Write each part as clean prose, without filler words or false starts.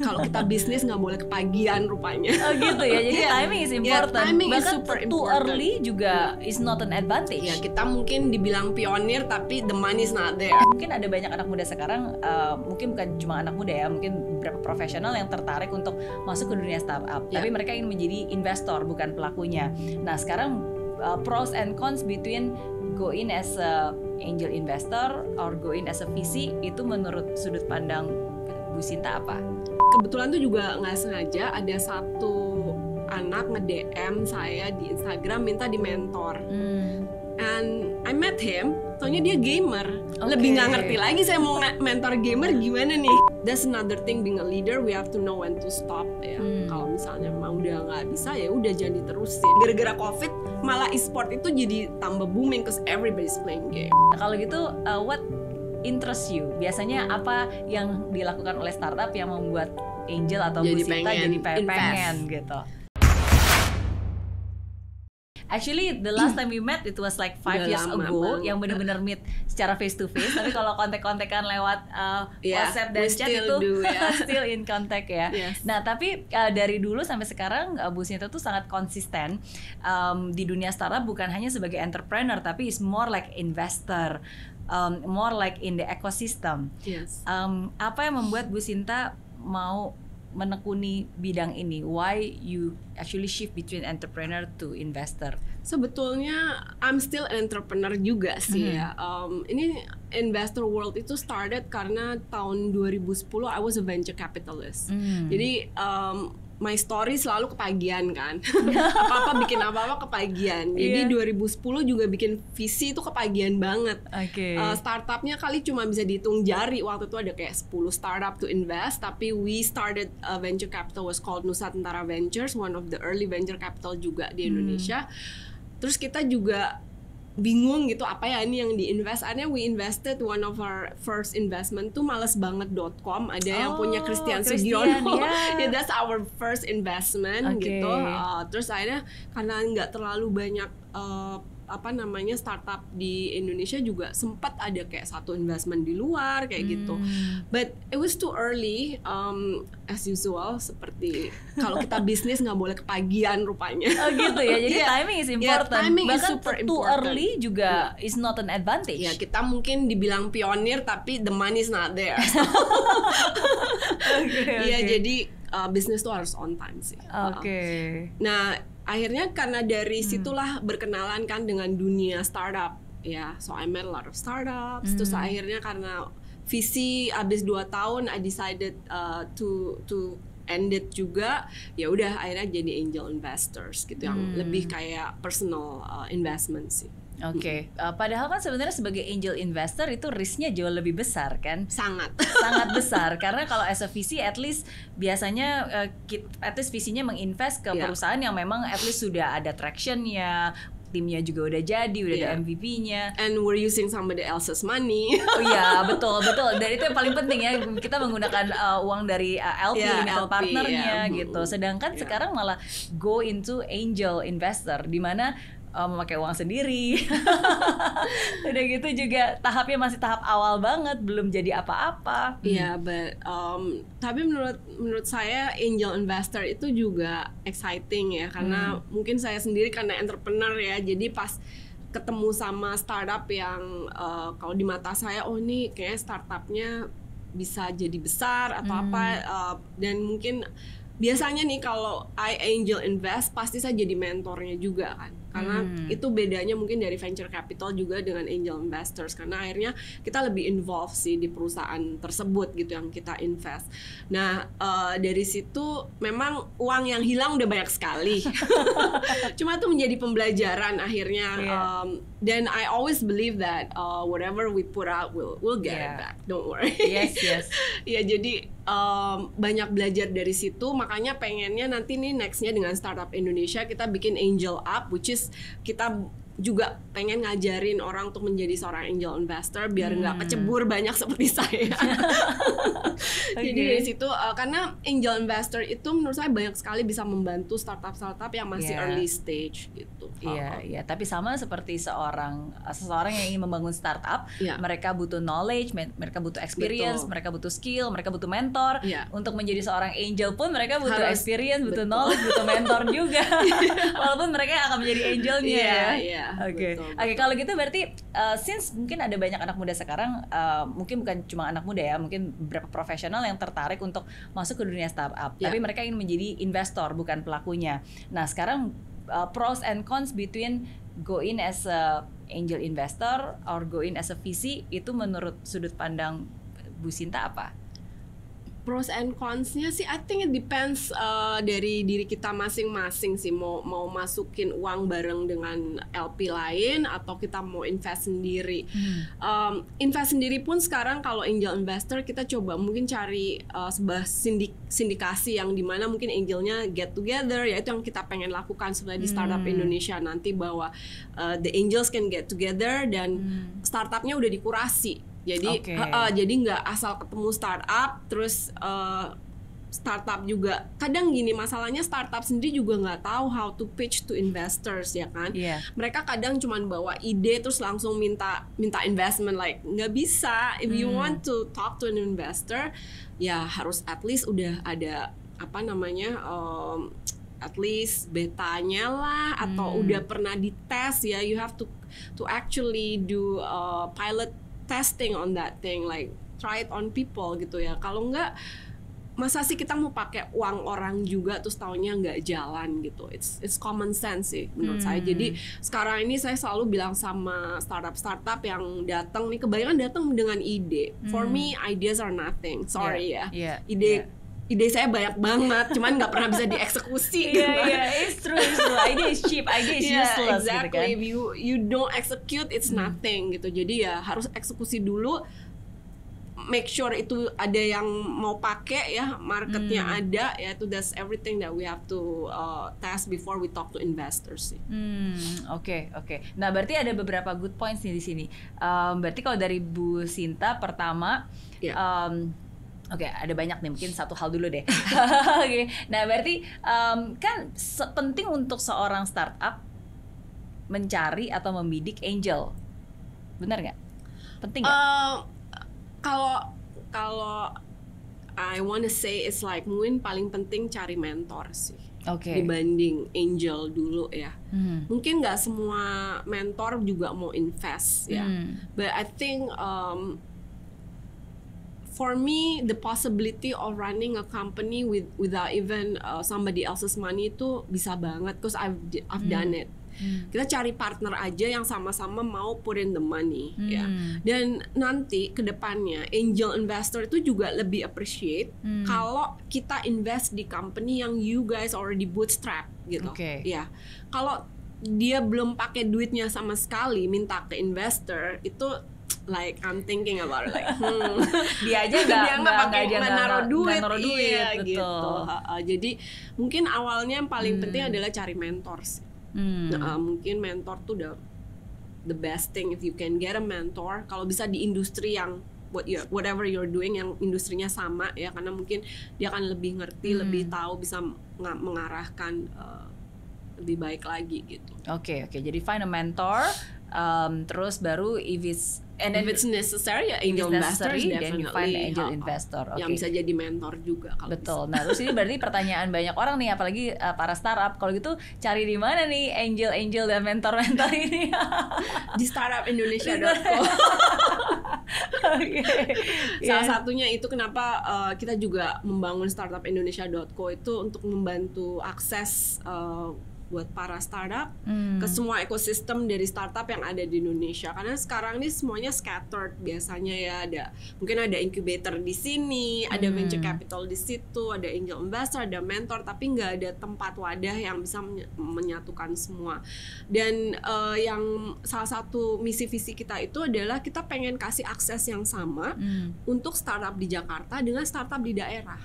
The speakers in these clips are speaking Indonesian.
Kalau kita bisnis nggak boleh kepagian rupanya. Oh gitu ya, jadi timing is important. Timing is Bahkan super too important. early juga is not an advantage. Ya, kita mungkin dibilang pionir tapi the money is not there. Mungkin ada banyak anak muda sekarang, mungkin bukan cuma anak muda ya, mungkin beberapa profesional yang tertarik untuk masuk ke dunia startup. Tapi mereka ingin menjadi investor, bukan pelakunya. Nah sekarang pros and cons between go in as a angel investor or go in as a VC, itu menurut sudut pandang Bu Sinta apa? Kebetulan tuh juga nggak sengaja ada satu anak nge-DM saya di Instagram minta di mentor. And I met him, soalnya dia gamer. Lebih nggak ngerti lagi saya mau mentor gamer gimana nih. That's another thing, being a leader we have to know when to stop ya. Kalau misalnya mau udah nggak bisa ya udah jangan diterusin. Gara-gara COVID malah e-sport itu jadi tambah booming cause everybody's playing game. Nah, kalau gitu what interest you? Biasanya apa yang dilakukan oleh startup yang membuat Angel atau Bu Sinta jadi pengen gitu? Actually, the last time we met it was like 5 years ago, yang benar-benar meet secara face to face. Tapi kalau kontak-kontakan lewat WhatsApp dan chat itu still in contact ya. Nah, tapi dari dulu sampai sekarang Bu Sinta tuh sangat konsisten di dunia startup, bukan hanya sebagai entrepreneur, tapi is more like investor, more like in the ecosystem. Apa yang membuat Bu Sinta mau menekuni bidang ini? Why you actually shift between entrepreneur to investor? Sebetulnya I'm still an entrepreneur juga sih ya. Ini investor world itu started karena tahun 2010 I was a venture capitalist. Jadi my story selalu kepagian kan. Apa-apa bikin apa-apa kepagian. Jadi 2010 juga bikin visi itu kepagian banget. Startupnya kali cuma bisa dihitung jari. Waktu itu ada kayak 10 startup to invest. Tapi we started a venture capital was called Nusantara Ventures, one of the early venture capital juga di Indonesia. Terus kita juga bingung gitu apa ya ini yang diinvest. Akhirnya we invested one of our first investment tuh malesbanget.com. Ada yang punya Christian Sugiono. That's our first investment gitu. Terus akhirnya karena nggak terlalu banyak startup di Indonesia, juga sempat ada kayak satu investment di luar kayak gitu. But it was too early, as usual, seperti kalau kita bisnis nggak boleh kepagian rupanya. Oh gitu ya, jadi timing is important. Timing bahkan is super too important. early juga is not an advantage. Ya, kita mungkin dibilang pionir tapi the money is not there. Jadi bisnis tuh harus on time sih. Nah, akhirnya karena dari situlah berkenalan kan dengan dunia startup ya. So I met a lot of startups. Terus akhirnya karena visi abis 2 tahun I decided to end it juga. Ya udah akhirnya jadi angel investors gitu, yang lebih kayak personal investment sih. Padahal kan sebenarnya sebagai angel investor itu risknya jauh lebih besar kan? Sangat besar, karena kalau as a VC at least biasanya at least VC-nya menginvest ke perusahaan yang memang at least sudah ada traction-nya, timnya juga udah jadi, udah ada MVP-nya. And we're using somebody else's money. Oh iya, betul. Dan itu yang paling penting ya, kita menggunakan uang dari LP, limited partnernya gitu. Sedangkan sekarang malah go into angel investor, di mana memakai uang sendiri. Udah gitu juga tahapnya masih tahap awal banget, belum jadi apa-apa. Tapi menurut saya angel investor itu juga exciting ya, karena mungkin saya sendiri karena entrepreneur ya, jadi pas ketemu sama startup yang kalau di mata saya, oh ini kayak startupnya bisa jadi besar atau apa, dan mungkin biasanya nih kalau angel invest pasti saya jadi mentornya juga kan. Karena itu bedanya mungkin dari venture capital juga dengan angel investors, karena akhirnya kita lebih involved sih di perusahaan tersebut gitu yang kita invest. Nah dari situ memang uang yang hilang udah banyak sekali. Cuma itu menjadi pembelajaran akhirnya. Dan I always believe that whatever we put out we'll get it back. Don't worry. Ya jadi banyak belajar dari situ, makanya pengennya nanti nih nextnya dengan startup Indonesia kita bikin angel up, which is kita juga pengen ngajarin orang untuk menjadi seorang angel investor biar nggak kecebur banyak seperti saya. Jadi dari situ karena angel investor itu menurut saya banyak sekali bisa membantu startup yang masih early stage gitu. Iya. Tapi sama seperti seseorang yang ingin membangun startup, mereka butuh knowledge, mereka butuh experience, mereka butuh skill, mereka butuh mentor. Untuk menjadi seorang angel pun mereka butuh experience, butuh knowledge, butuh mentor juga. Walaupun mereka akan menjadi angelnya. Oke, kalau gitu berarti since mungkin ada banyak anak muda sekarang, mungkin bukan cuma anak muda ya, mungkin beberapa profesional yang tertarik untuk masuk ke dunia startup, tapi mereka ingin menjadi investor bukan pelakunya. Nah, sekarang pros and cons between go in as a angel investor or go in as a VC, itu menurut sudut pandang Bu Sinta apa? Pros and cons-nya sih, I think it depends dari diri kita masing-masing sih, mau masukin uang bareng dengan LP lain atau kita mau invest sendiri. Invest sendiri pun sekarang kalau angel investor kita coba mungkin cari sebuah sindikasi yang dimana mungkin angelnya get together, yaitu yang kita pengen lakukan sebenarnya di startup Indonesia nanti, bahwa the angels can get together dan startupnya udah dikurasi. Jadi jadi nggak asal ketemu startup terus startup juga kadang gini, masalahnya startup sendiri juga nggak tahu how to pitch to investors, ya kan? Mereka kadang cuman bawa ide terus langsung minta investment, like nggak bisa. If you want to talk to an investor, ya harus at least udah ada at least betanya lah, atau udah pernah dites ya. You have to actually do pilot testing on that thing, like try it on people gitu ya. Kalau enggak, masa sih kita mau pakai uang orang juga terus taunya nggak jalan gitu. It's common sense sih menurut saya. Jadi sekarang ini saya selalu bilang sama startup yang datang nih, kebanyakan datang dengan ide. For me, ideas are nothing. Sorry ide saya banyak banget, cuman nggak pernah bisa dieksekusi. It's true. Idea is cheap, idea is useless. Exactly. Gitu kan? If you don't execute, it's nothing gitu. Jadi ya harus eksekusi dulu. Make sure itu ada yang mau pakai ya, marketnya ada ya. Itu that's everything that we have to test before we talk to investors sih. Oke. Nah, berarti ada beberapa good points nih di sini. Berarti kalau dari Bu Sinta pertama. Oke, ada banyak nih, mungkin satu hal dulu deh. Nah, berarti kan penting untuk seorang startup mencari atau membidik angel, benar nggak? Penting nggak? Kalau I wanna say it's like mungkin paling penting cari mentor sih. Dibanding angel dulu ya. Mungkin nggak semua mentor juga mau invest ya. But I think for me, the possibility of running a company without even somebody else's money itu bisa banget, cause I've done it. Kita cari partner aja yang sama-sama mau put in the money, ya. Dan nanti kedepannya angel investor itu juga lebih appreciate kalau kita invest di company yang you guys already bootstrap, gitu. Ya, kalau dia belum pakai duitnya sama sekali, minta ke investor itu. Like I'm thinking about it, like dia aja nggak naruh duit, iya, betul. Gitu. Jadi mungkin awalnya yang paling penting adalah cari mentor sih. Mungkin mentor tuh the best thing if you can get a mentor. Kalau bisa di industri yang whatever you're doing yang industrinya sama ya, karena mungkin dia akan lebih ngerti, lebih tahu, bisa mengarahkan lebih baik lagi gitu. Oke. Jadi find a mentor, terus baru if it's necessary ya angel investor, then you find an angel investor. Yang bisa jadi mentor juga kalau betul. Nah, terus ini berarti pertanyaan banyak orang nih, apalagi para startup. Kalau gitu cari di mana nih angel dan mentor ini? Di startupindonesia.co. Salah satunya itu kenapa kita juga membangun startupindonesia.co itu untuk membantu akses buat para startup ke semua ekosistem dari startup yang ada di Indonesia, karena sekarang ini semuanya scattered biasanya ya, mungkin ada incubator di sini, ada venture capital di situ, ada angel investor, ada mentor, tapi nggak ada tempat wadah yang bisa menyatukan semua. Dan yang salah satu misi visi kita itu adalah kita pengen kasih akses yang sama untuk startup di Jakarta dengan startup di daerah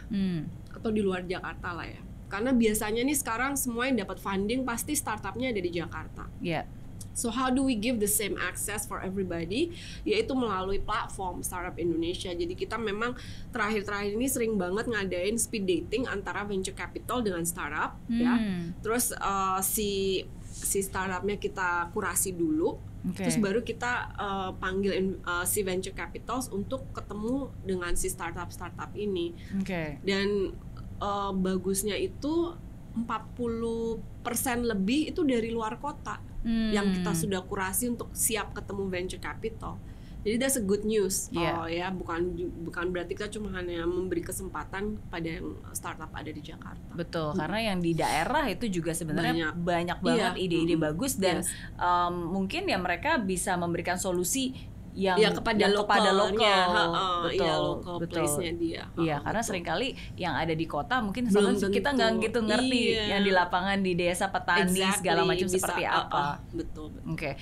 atau di luar Jakarta lah ya. Karena biasanya nih sekarang semua yang dapat funding pasti startupnya ada di Jakarta. So how do we give the same access for everybody? Yaitu melalui platform Startup Indonesia. Jadi kita memang terakhir-terakhir ini sering banget ngadain speed dating antara venture capital dengan startup, ya. Terus si si startupnya kita kurasi dulu, terus baru kita panggil si venture capitals untuk ketemu dengan si startup ini. Dan bagusnya itu 40% lebih itu dari luar kota yang kita sudah kurasi untuk siap ketemu venture capital. Jadi that's a good news. Ya, bukan berarti kita cuma hanya memberi kesempatan pada yang startup ada di Jakarta. Betul, karena yang di daerah itu juga sebenarnya banyak banget ide-ide bagus dan mungkin ya mereka bisa memberikan solusi yang kepada lokal, local place-nya dia. Iya, karena seringkali yang ada di kota mungkin kita nggak gitu ngerti yang di lapangan di desa petani segala macam seperti apa. Betul. Oke.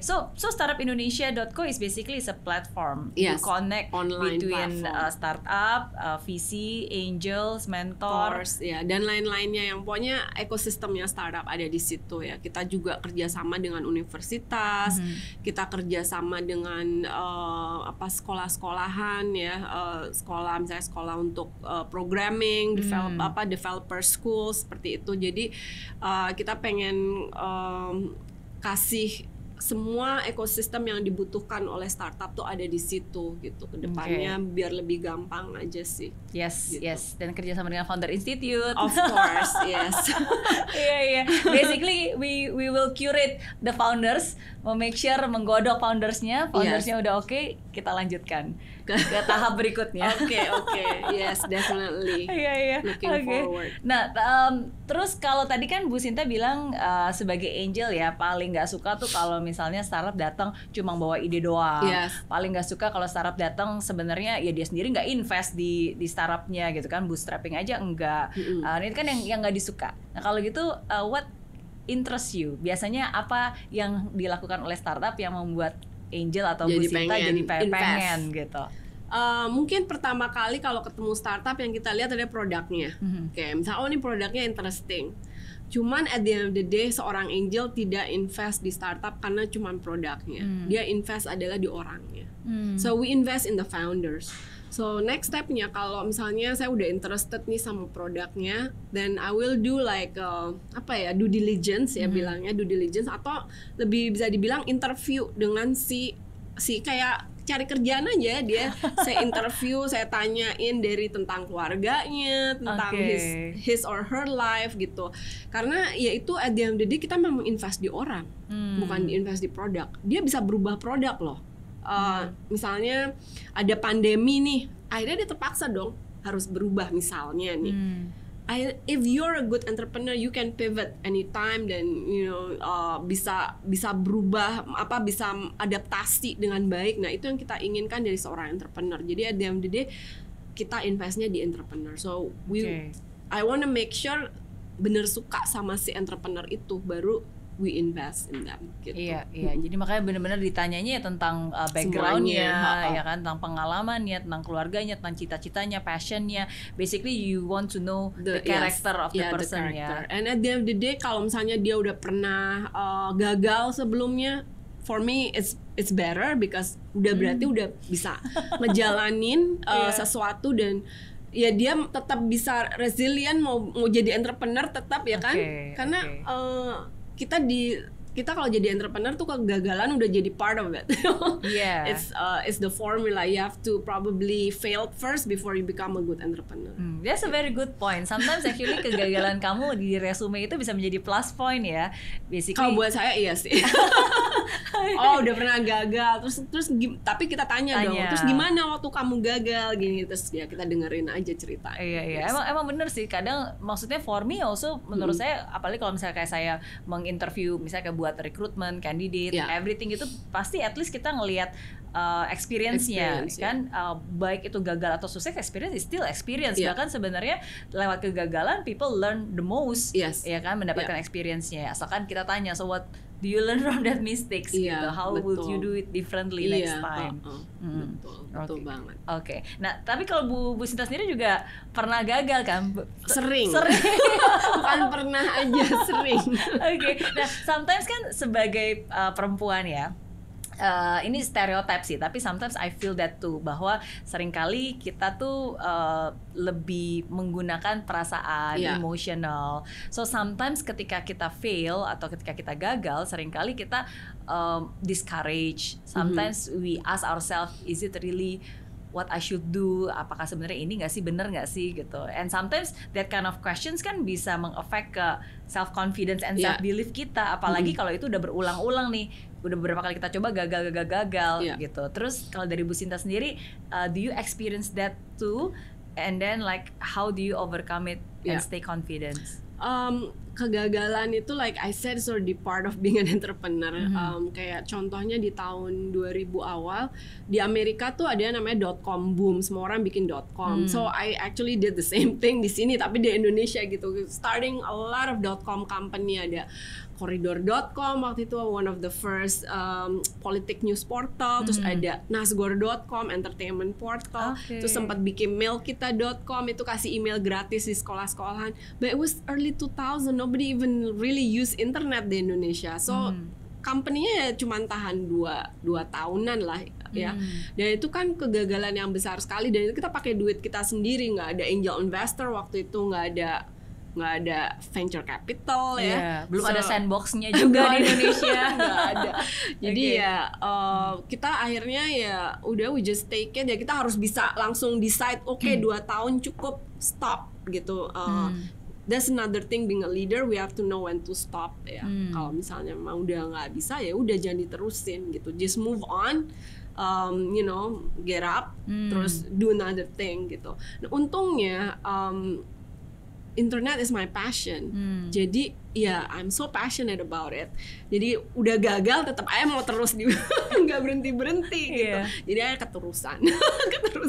So startupindonesia.co is basically a platform to connect between startup, VC, angels, mentors, dan lain-lainnya yang pokoknya ekosistemnya startup ada di situ ya. Kita juga kerjasama dengan universitas, kita kerjasama dengan sekolah-sekolahan ya, misalnya sekolah untuk programming, developer school seperti itu. Jadi kita pengen kasih semua ekosistem yang dibutuhkan oleh startup tuh ada di situ gitu kedepannya biar lebih gampang aja sih. Yes. Dan kerjasama dengan Founder Institute. Of course, yes. Iya. Basically we will curate the founders, make sure menggodok foundersnya udah oke, kita lanjutkan ke tahap berikutnya. Oke. Yes, definitely. Iya. Looking forward. Nah, terus kalau tadi kan Bu Sinta bilang sebagai angel ya paling nggak suka tuh kalau misalnya startup datang cuma bawa ide doang. Paling nggak suka kalau startup datang sebenarnya ya dia sendiri nggak invest di startupnya gitu kan, bootstrapping aja enggak. Ini kan yang nggak disuka. Nah kalau gitu what interests you? Biasanya apa yang dilakukan oleh startup yang membuat angel atau Bu Sinta jadi pengen gitu? Mungkin pertama kali kalau ketemu startup yang kita lihat ada produknya. Misalnya ini produknya interesting. Cuman at the end of the day seorang angel tidak invest di startup karena cuman produknya. Dia invest adalah di orangnya. So we invest in the founders. So next stepnya kalau misalnya saya udah interested nih sama produknya, then I will do like due diligence ya bilangnya, due diligence atau lebih bisa dibilang interview dengan si kayak cari kerjaan aja dia. Saya interview, saya tanyain dari tentang keluarganya, tentang his or her life gitu. Karena ya itu at the end of the day kita memang invest di orang, bukan invest di produk. Dia bisa berubah produk loh. Misalnya ada pandemi nih, akhirnya dia terpaksa dong harus berubah misalnya nih. If you're a good entrepreneur, you can pivot anytime dan bisa berubah bisa adaptasi dengan baik. Nah itu yang kita inginkan dari seorang entrepreneur. Jadi at the end of the day kita investnya di entrepreneur. So I wanna make sure bener suka sama si entrepreneur itu baru we invest in them gitu. Iya. Jadi makanya benar-benar ditanyanya ya tentang backgroundnya, ya kan, tentang pengalamannya, tentang keluarganya, tentang cita-citanya, passionnya. Basically you want to know the character of the person ya. And at the end of the day kalau misalnya dia udah pernah gagal sebelumnya, for me it's better because udah berarti udah bisa ngejalanin sesuatu dan ya dia tetap bisa resilient mau jadi entrepreneur tetap ya kan. Karena kita kalau jadi entrepreneur tuh kegagalan udah jadi part of it. It's the formula. You have to probably fail first before you become a good entrepreneur. That's a very good point. Sometimes actually kegagalan kamu di resume itu bisa menjadi plus point ya. Basically. Kalau buat saya iya sih. Udah pernah gagal. Terus tapi kita tanya dong. Terus gimana waktu kamu gagal gini? Terus ya kita dengerin aja cerita. Iya. Emang bener sih. Kadang maksudnya for me also menurut saya apalagi kalau misalnya kayak saya menginterview misalnya kayak buat recruitment, candidate, everything itu pasti at least kita ngelihat experience-nya kan, baik itu gagal atau sukses, experience is still experience. Bahkan sebenarnya lewat kegagalan people learn the most, ya kan, mendapatkan experience-nya. Asalkan kita tanya, so what do you learn from that mistakes? Gitu. How would you do it differently next time? Betul banget. Oke. Nah, tapi kalau Bu Sinta sendiri juga pernah gagal kan? Sering. Bukan pernah aja, sering. Oke. Nah, sometimes kan sebagai perempuan ya, ini stereotype sih, tapi sometimes I feel that too, bahwa seringkali kita tuh lebih menggunakan perasaan, emotional. So sometimes ketika kita fail atau ketika kita gagal, seringkali kita discourage. Sometimes we ask ourselves, is it really what I should do? Apakah sebenarnya ini nggak sih, bener nggak sih gitu? And sometimes that kind of questions kan bisa meng-affect ke self confidence and self belief kita. Apalagi kalau itu udah berulang-ulang nih, udah beberapa kali kita coba gagal gitu. Terus kalau dari Bu Sinta sendiri, do you experience that too? And then like how do you overcome it and stay confident? Kegagalan itu like I said so the part of being an entrepreneur. Kayak contohnya di tahun 2000 awal di Amerika tuh ada yang namanya .com boom, semua orang bikin .com. So I actually did the same thing di sini tapi di Indonesia gitu. Starting a lot of .com company, ada Koridor.com waktu itu one of the first politik news portal, terus ada Nasgor.com entertainment portal, terus sempat bikin mailkita.com itu kasih email gratis di sekolah-sekolahan. But it was early 2000, nobody even really use internet di Indonesia. So company-nya ya cuma tahan 2 tahunan lah ya. Dan itu kan kegagalan yang besar sekali, dan itu kita pakai duit kita sendiri, nggak ada angel investor waktu itu, nggak ada venture capital ya. Belum ada sandbox-nya juga di Indonesia. Nggak ada. Jadi kita akhirnya ya udah we just take it ya, kita harus bisa langsung decide 2 tahun cukup, stop gitu. That's another thing being a leader, we have to know when to stop ya. Kalau misalnya memang udah nggak bisa ya udah jangan diterusin gitu. Just move on. Get up, terus do another thing gitu. Nah, untungnya internet is my passion. Jadi I'm so passionate about it. Jadi udah gagal tetap aja mau terus nggak berhenti gitu. Jadi keterusan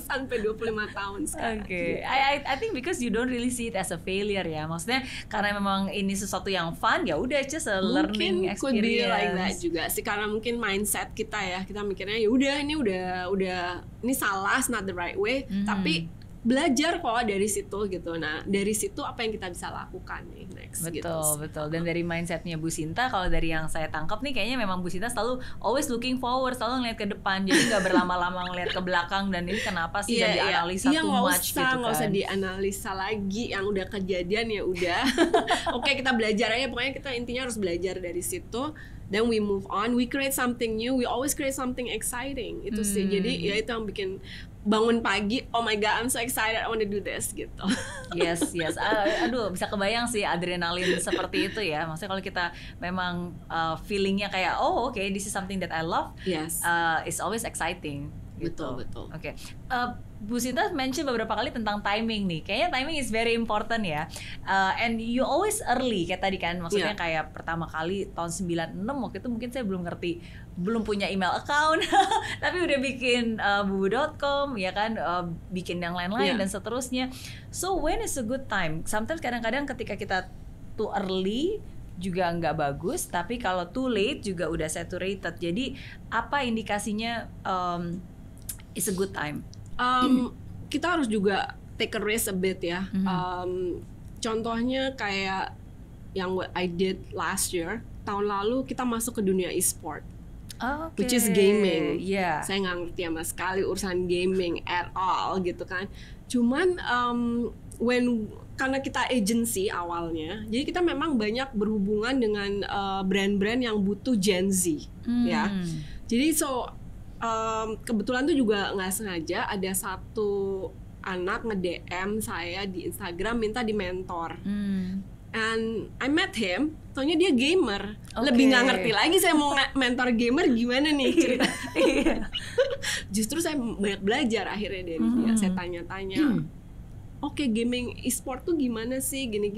sampai 25 tahun sekarang. I think because you don't really see it as a failure ya. Maksudnya karena memang ini sesuatu yang fun, ya udah just a learning experience. Could be like that juga sih, karena mungkin mindset kita ya, kita mikirnya ya udah ini udah ini salah, it's not the right way, tapi belajar kok dari situ gitu. Nah dari situ apa yang kita bisa lakukan nih next gitu. Betul. Dan dari mindsetnya Bu Sinta, kalau dari yang saya tangkap nih kayaknya memang Bu Sinta selalu always looking forward, selalu ngeliat ke depan, jadi nggak berlama-lama ngeliat ke belakang dan ini kenapa sih dan dianalisa too much gitu kan. Nggak usah dianalisa lagi, yang udah kejadian ya udah. Oke, kita belajar aja, pokoknya kita intinya harus belajar dari situ. Then we move on, we create something new, we always create something exciting. Itu sih, jadi ya itu yang bikin bangun pagi, oh my god I'm so excited, I want to do this gitu. Yes. Aduh, bisa kebayang sih adrenalin seperti itu ya. Maksudnya kalau kita memang feelingnya kayak okay, this is something that I love. Yes. It's always exciting. Betul. Oke. Bu Sinta mention beberapa kali tentang timing nih. Kayaknya timing is very important ya. And you always early kayak tadi kan. Maksudnya kayak pertama kali tahun 96 waktu itu mungkin saya belum ngerti, belum punya email account, tapi udah bikin bubu.com ya kan, bikin yang lain-lain dan seterusnya. So when is a good time? Sometimes kadang-kadang ketika kita too early juga nggak bagus, tapi kalau too late juga udah saturated. Jadi apa indikasinya is a good time? Kita harus juga take a risk a bit ya. Contohnya kayak yang what I did last year, tahun lalu kita masuk ke dunia e-sport, which is gaming. Saya nggak ngerti sama sekali urusan gaming at all gitu kan. Cuman karena kita agency awalnya, jadi kita memang banyak berhubungan dengan brand-brand yang butuh Gen Z ya. Jadi kebetulan tuh juga nggak sengaja ada satu anak nge-DM saya di Instagram minta di mentor. And I met him, taunya dia gamer. Lebih nggak ngerti lagi saya mau mentor gamer gimana nih cerita. Justru saya banyak belajar akhirnya dari dia. Saya tanya-tanya. Oke, gaming e-sport tuh gimana sih, gini.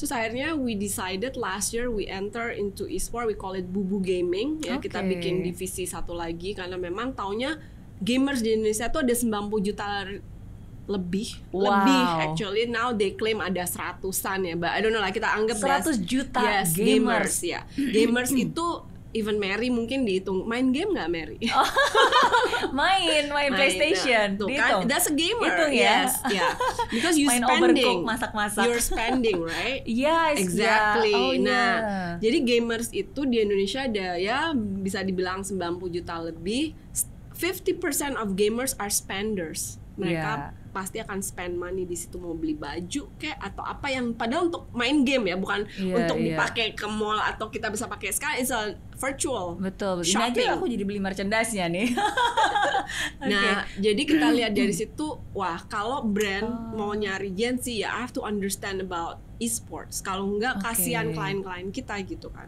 Terus akhirnya we decided last year we enter into e-sport, we call it Bubu Gaming ya. Kita bikin divisi satu lagi karena memang taunya gamers di Indonesia tuh ada 90 juta lebih actually. Now they claim ada 100-an ya, but I don't know lah, kita anggap 100 juta gamers ya. Gamers itu even Mary mungkin dihitung. Main game nggak Mary? Oh, main PlayStation. Tuh kan, that's a gamer. Hitung ya? Yes, yeah. Because you main spending, masak-masak. You're spending, right? Yes, exactly. Yeah. Oh, nah, jadi gamers itu di Indonesia ada ya bisa dibilang 90 juta lebih. 50% of gamers are spenders. Mereka pasti akan spend money di situ, mau beli baju kayak atau apa yang padahal untuk main game ya, bukan untuk dipakai ke mall atau kita bisa pakai sekarang, it's a virtual. Betul. Ini aja aku jadi beli merchandise-nya nih. Nah, jadi kita lihat dari situ, wah kalau brand mau nyari Gen Z ya I have to understand about esports. Kalau enggak kasihan klien-klien kita gitu kan.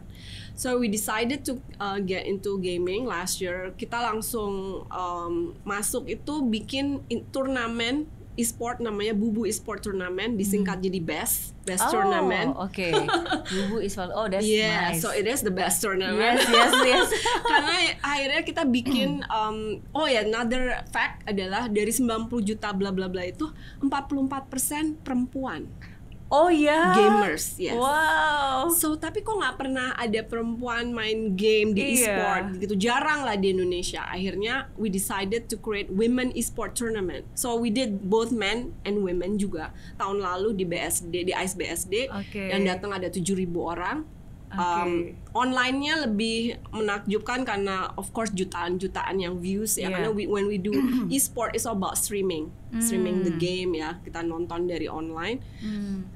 So we decided to get into gaming last year. Kita langsung masuk itu bikin turnamen e-sport namanya Bubu e-sport Tournament, disingkat jadi best tournament. Oke. Bubu e-sport. Oh, that's nice. So it is the best tournament. Yes. Karena akhirnya kita bikin another fact adalah dari 90 juta bla bla bla itu 44% perempuan. Oh ya, gamers, yes. Wow. So tapi kok nggak pernah ada perempuan main game di e-sport gitu, jarang lah di Indonesia. Akhirnya we decided to create women e-sport tournament. So we did both men and women juga. Tahun lalu di BSD, di ICE BSD, yang datang ada 7.000 orang. Online-nya lebih menakjubkan karena of course jutaan yang views ya, karena when we do e-sport it's all about streaming the game ya, kita nonton dari online.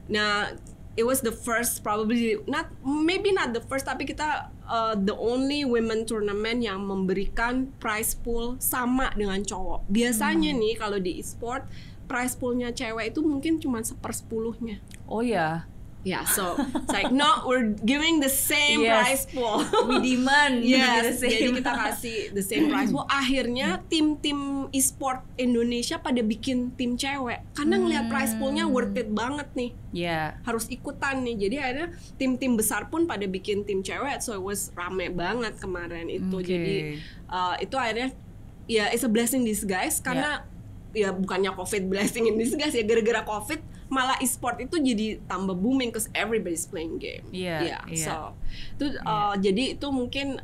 Nah, it was the first, probably maybe not the first, tapi kita the only women tournament yang memberikan prize pool sama dengan cowok. Biasanya nih kalau di e-sport prize poolnya cewek itu mungkin cuma 1/10-nya. Oh ya. Yeah, so it's like no, we're giving the same prize pool. We demand. Yes, jadi kita kasih the same prize pool. Akhirnya tim-tim e-sport Indonesia pada bikin tim cewek karena ngelihat prize poolnya worth it banget nih. Harus ikutan nih. Jadi akhirnya tim-tim besar pun pada bikin tim cewek. So it was rame banget kemarin itu. Jadi itu akhirnya ya it's a blessing in disguise karena ya bukannya COVID blessing in disguise ya, gara-gara COVID malah e-sport itu jadi tambah booming cause everybody's playing game. So itu jadi itu mungkin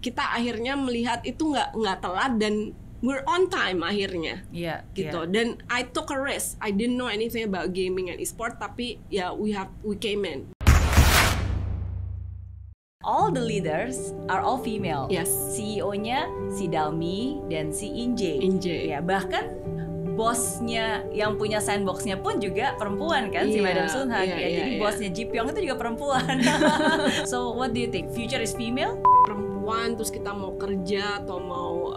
kita akhirnya melihat itu nggak telat dan we're on time akhirnya. Gitu. Dan I took a risk. I didn't know anything about gaming and e-sport, tapi ya we came in. All the leaders are all female. Yes. CEO-nya si Dalmi dan si Inje. Ya, bahkan bosnya yang punya sandbox-nya pun juga perempuan kan, si Madam Sunhan. Jadi bosnya Jipyong itu juga perempuan. So what do you think? Future is female? Perempuan terus kita mau kerja atau mau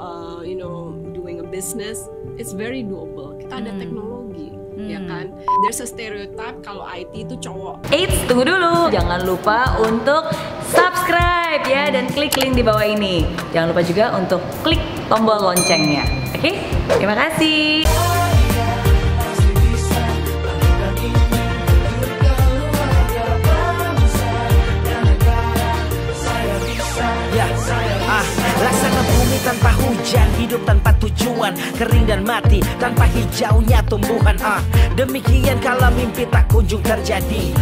doing a business, it's very doable. Kita ada teknologi. Ya kan, there's a stereotype kalau IT itu cowok. Tunggu dulu, jangan lupa untuk subscribe ya dan klik link di bawah ini. Jangan lupa juga untuk klik tombol loncengnya. Oke, terima kasih. Laksana bumi tanpa hujan, hidup tanpa tujuan, kering dan mati tanpa hijaunya tumbuhan. Demikian kalau mimpi tak kunjung terjadi.